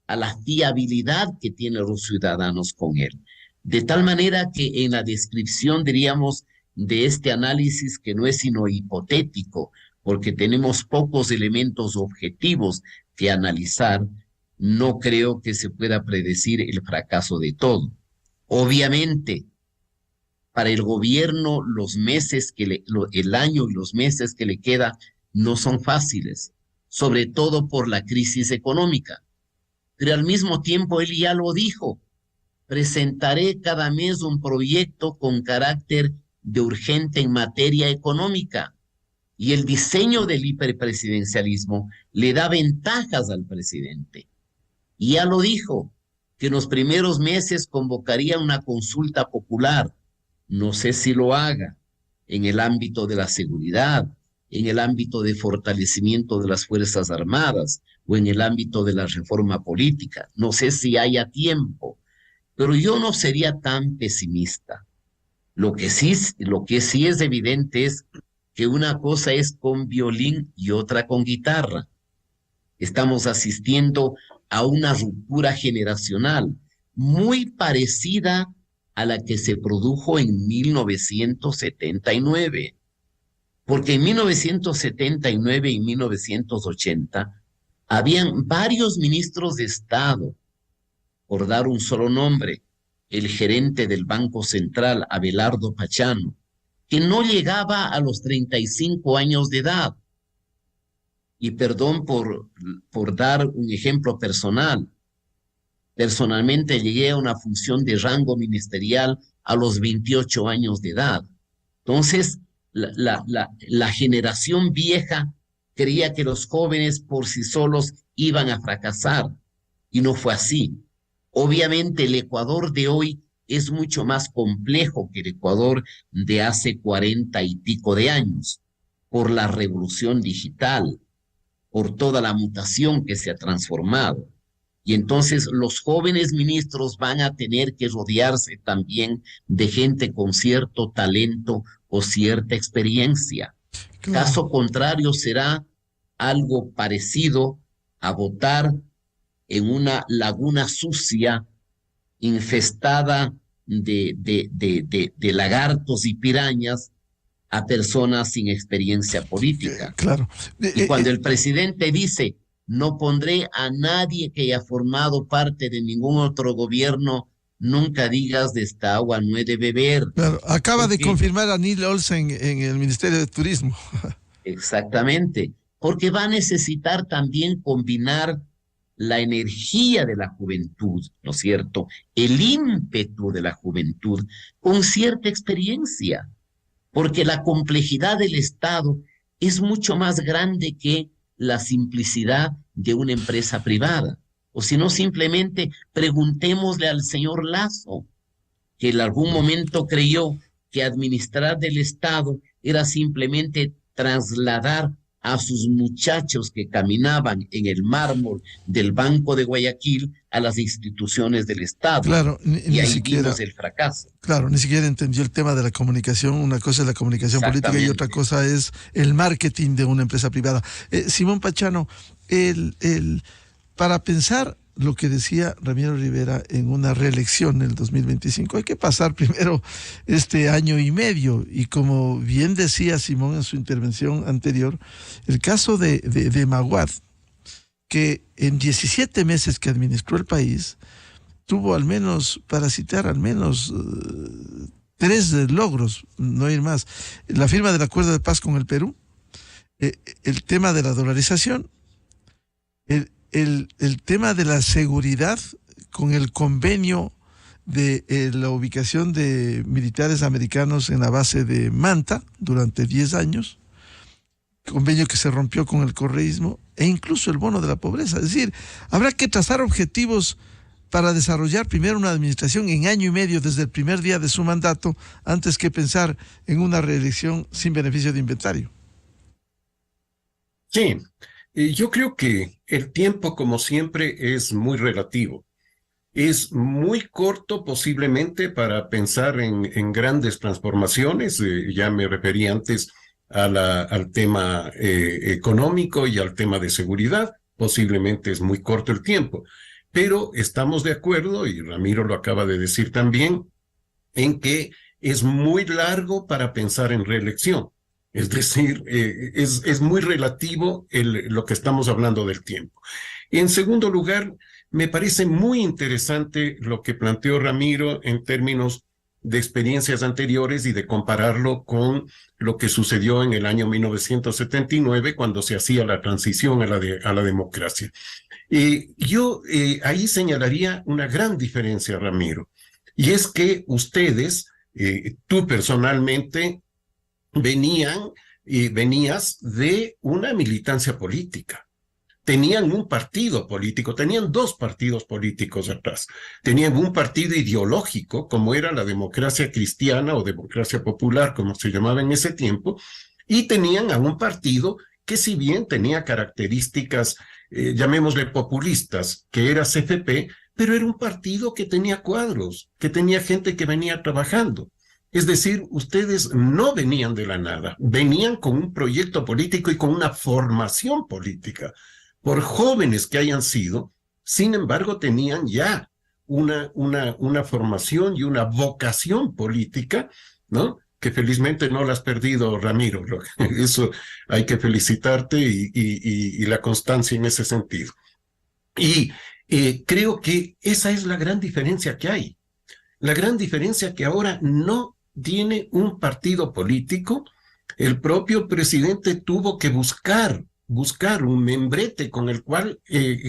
a la fiabilidad que tienen los ciudadanos con él. De tal manera que en la descripción, diríamos, de este análisis, que no es sino hipotético, porque tenemos pocos elementos objetivos que analizar, no creo que se pueda predecir el fracaso de todo. Obviamente, para el gobierno, los meses el año y los meses que le queda no son fáciles, sobre todo por la crisis económica. Pero al mismo tiempo él ya lo dijo: presentaré cada mes un proyecto con carácter de urgente en materia económica. Y el diseño del hiperpresidencialismo le da ventajas al presidente. Y ya lo dijo, que en los primeros meses convocaría una consulta popular. No sé si lo haga en el ámbito de la seguridad, en el ámbito de fortalecimiento de las Fuerzas Armadas o en el ámbito de la reforma política. No sé si haya tiempo, pero yo no sería tan pesimista. Lo que sí es evidente es que una cosa es con violín y otra con guitarra. Estamos asistiendo a una ruptura generacional muy parecida a la que se produjo en 1979. Porque en 1979 y 1980 habían varios ministros de Estado, por dar un solo nombre, el gerente del Banco Central, Abelardo Pachano, que no llegaba a los 35 años de edad. Y perdón por dar un ejemplo personal. Personalmente llegué a una función de rango ministerial a los 28 años de edad. Entonces, la generación vieja creía que los jóvenes por sí solos iban a fracasar, y no fue así. Obviamente el Ecuador de hoy es mucho más complejo que el Ecuador de hace 40 y pico de años, por la revolución digital, por toda la mutación que se ha transformado. Y entonces los jóvenes ministros van a tener que rodearse también de gente con cierto talento o cierta experiencia. Claro. Caso contrario, será algo parecido a votar en una laguna sucia infestada de lagartos y pirañas a personas sin experiencia política. Claro. Y cuando el presidente dice: no pondré a nadie que haya formado parte de ningún otro gobierno, nunca digas de esta agua no he de beber. Claro, acaba de Porque, confirmar a Neil Olsen en el Ministerio de Turismo. exactamente, porque va a necesitar también combinar la energía de la juventud, ¿no es cierto?, el ímpetu de la juventud con cierta experiencia, porque la complejidad del Estado es mucho más grande que la simplicidad de una empresa privada. O si no, simplemente preguntémosle al señor Lasso, que en algún momento creyó que administrar del Estado era simplemente trasladar a sus muchachos que caminaban en el mármol del Banco de Guayaquil a las instituciones del Estado. Claro, y ahí vimos el fracaso. Claro, ni siquiera entendió el tema de la comunicación. Una cosa es la comunicación política y otra cosa es el marketing de una empresa privada. Simón Pachano, para pensar lo que decía Ramiro Rivera en una reelección en el 2025, hay que pasar primero este año y medio. Y como bien decía Simón en su intervención anterior, el caso de Maguad, que en 17 meses que administró el país, tuvo al menos, para citar, al menos 3 logros, no ir más. La firma del acuerdo de paz con el Perú, el tema de la dolarización, el tema de la seguridad con el convenio de la ubicación de militares americanos en la base de Manta durante 10 años, convenio que se rompió con el correísmo, e incluso el bono de la pobreza. Es decir, habrá que trazar objetivos para desarrollar primero una administración en año y medio desde el primer día de su mandato, antes que pensar en una reelección sin beneficio de inventario. Sí, yo creo que el tiempo, como siempre, es muy relativo. Es muy corto posiblemente para pensar en grandes transformaciones. Ya me referí antes al tema económico y al tema de seguridad. posiblemente es muy corto el tiempo, pero estamos de acuerdo, y Ramiro lo acaba de decir también, en que es muy largo para pensar en reelección. Es decir, es muy relativo lo que estamos hablando del tiempo. Y en segundo lugar, me parece muy interesante lo que planteó Ramiro en términos de experiencias anteriores y de compararlo con lo que sucedió en el año 1979 cuando se hacía la transición a la democracia. Yo ahí señalaría una gran diferencia, Ramiro, y es que ustedes, tú personalmente, venías de una militancia política. Tenían un partido político, tenían dos partidos políticos atrás. Tenían un partido ideológico, como era la democracia cristiana o democracia popular, como se llamaba en ese tiempo, y tenían a un partido que, si bien tenía características, llamémosle populistas, que era CFP, pero era un partido que tenía cuadros, que tenía gente que venía trabajando. Es decir, ustedes no venían de la nada, venían con un proyecto político y con una formación política. Por jóvenes que hayan sido, sin embargo, tenían ya una formación y una vocación política, ¿no? Que felizmente no la has perdido, Ramiro. Eso hay que felicitarte y la constancia en ese sentido. Y creo que esa es la gran diferencia que hay. La gran diferencia que ahora no tiene un partido político. El propio presidente tuvo que buscar un membrete con el cual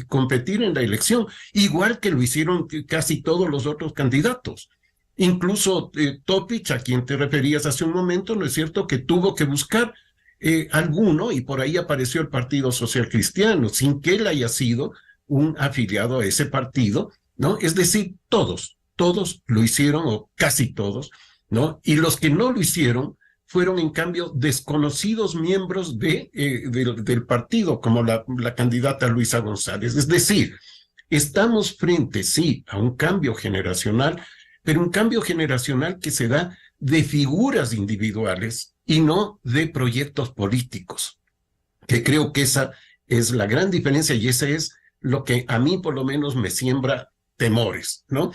competir en la elección, igual que lo hicieron casi todos los otros candidatos. Incluso Topic, a quien te referías hace un momento, ¿no es cierto?, que tuvo que buscar alguno, y por ahí apareció el Partido Social Cristiano, sin que él haya sido un afiliado a ese partido, ¿no? Es decir, todos lo hicieron, o casi todos, ¿no? Y los que no lo hicieron fueron, en cambio, desconocidos miembros del partido, como la candidata Luisa González. Es decir, estamos frente, sí, a un cambio generacional, pero un cambio generacional que se da de figuras individuales y no de proyectos políticos, que creo que esa es la gran diferencia y ese es lo que a mí por lo menos me siembra temores, ¿no?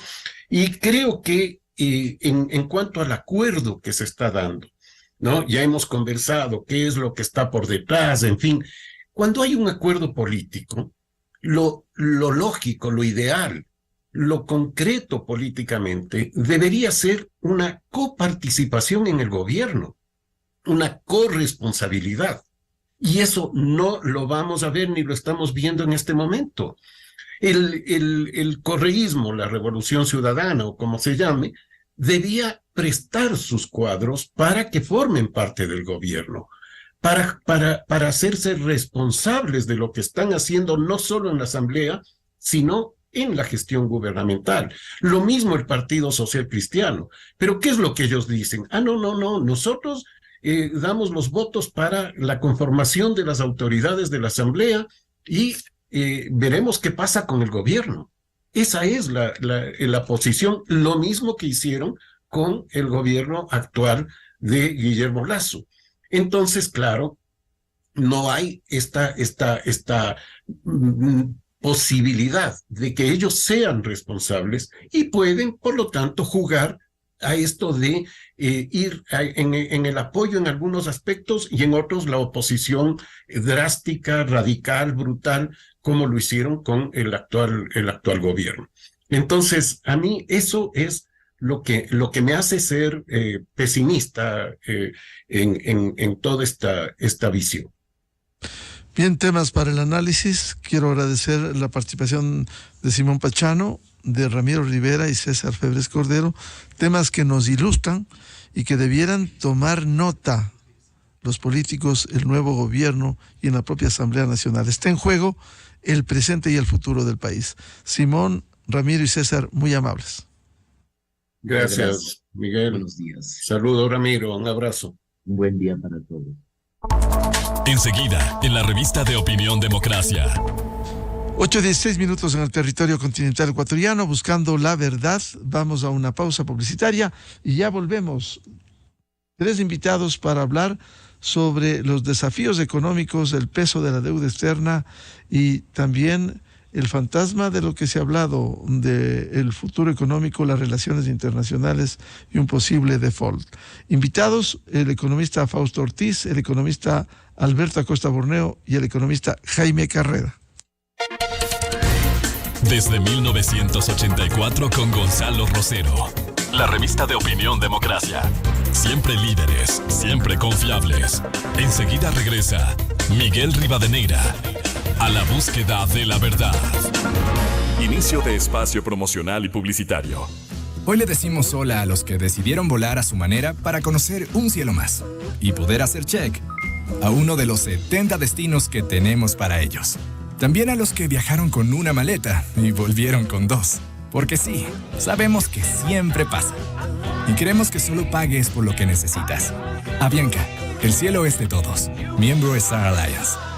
Y creo que en cuanto al acuerdo que se está dando, ¿no? Ya hemos conversado qué es lo que está por detrás, en fin. Cuando hay un acuerdo político, lo lógico, lo ideal, lo concreto políticamente, debería ser una coparticipación en el gobierno, una corresponsabilidad. Y eso no lo vamos a ver ni lo estamos viendo en este momento. El correísmo, la Revolución Ciudadana o como se llame, debía prestar sus cuadros para que formen parte del gobierno, para hacerse responsables de lo que están haciendo no solo en la Asamblea, sino en la gestión gubernamental. Lo mismo el Partido Social Cristiano. Pero ¿qué es lo que ellos dicen? No, nosotros damos los votos para la conformación de las autoridades de la Asamblea y veremos qué pasa con el gobierno. Esa es la posición, lo mismo que hicieron con el gobierno actual de Guillermo Lasso. Entonces, claro, no hay esta posibilidad de que ellos sean responsables y pueden, por lo tanto, jugar a esto de ir en el apoyo en algunos aspectos y en otros la oposición drástica, radical, brutal, como lo hicieron con el actual gobierno. Entonces, a mí eso es lo que me hace ser pesimista en toda esta visión. Bien, temas para el análisis. Quiero agradecer la participación de Simón Pachano, de Ramiro Rivera y César Febres Cordero, temas que nos ilustran y que debieran tomar nota los políticos, el nuevo gobierno y en la propia Asamblea Nacional. Está en juego el presente y el futuro del país. Simón, Ramiro y César, muy amables. Gracias, Miguel. Buenos días. Saludos, Ramiro. Un abrazo. Un buen día para todos. Enseguida, en la revista de Opinión Democracia. 8:16 minutos en el territorio continental ecuatoriano, buscando la verdad. Vamos a una pausa publicitaria y ya volvemos. 3 invitados para hablar sobre los desafíos económicos, el peso de la deuda externa y también el fantasma de lo que se ha hablado del futuro económico, las relaciones internacionales y un posible default. Invitados, el economista Fausto Ortiz, el economista Alberto Acosta Borneo y el economista Jaime Carrera. Desde 1984 con Gonzalo Rosero. La revista de Opinión Democracia. Siempre líderes, siempre confiables. Enseguida regresa Miguel Rivadeneira a la búsqueda de la verdad. Inicio de espacio promocional y publicitario. Hoy le decimos hola a los que decidieron volar a su manera para conocer un cielo más y poder hacer check a uno de los 70 destinos que tenemos para ellos. También a los que viajaron con una maleta y volvieron con 2. Porque sí, sabemos que siempre pasa. Y queremos que solo pagues por lo que necesitas. Avianca, el cielo es de todos. Miembro Star Alliance.